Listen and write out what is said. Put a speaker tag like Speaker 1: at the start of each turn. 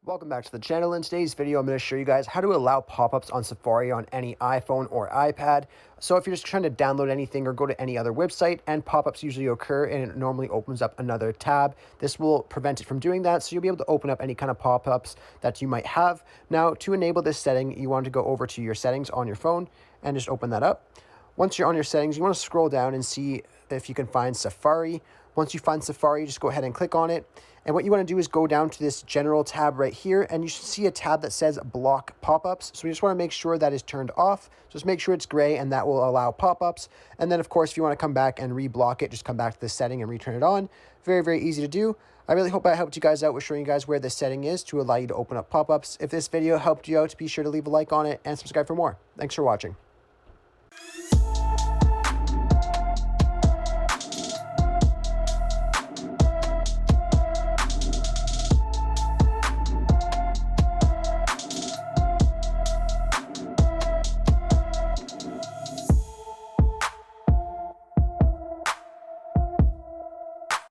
Speaker 1: Welcome back to the channel. In today's video, I'm going to show you guys how to allow pop-ups on Safari on any iPhone or iPad. So if you're just trying to download anything or go to any other website and pop-ups usually occur and it normally opens up another tab, this will prevent it from doing that. So you'll be able to open up any kind of pop-ups that you might have. Now, to enable this setting, you want to go over to your settings on your phone and just open that up. Once you're on your settings, you want to scroll down and see if you can find Safari. Once you find Safari, just go ahead and click on it. And what you want to do is go down to this general tab right here, and you should see a tab that says block pop-ups. So we just want to make sure that is turned off. Just make sure it's gray, and that will allow pop-ups. And then, of course, if you want to come back and re-block it, just come back to this setting and return it on. Very, very easy to do. I really hope I helped you guys out with showing you guys where this setting is to allow you to open up pop-ups. If this video helped you out, be sure to leave a like on it and subscribe for more. Thanks for watching.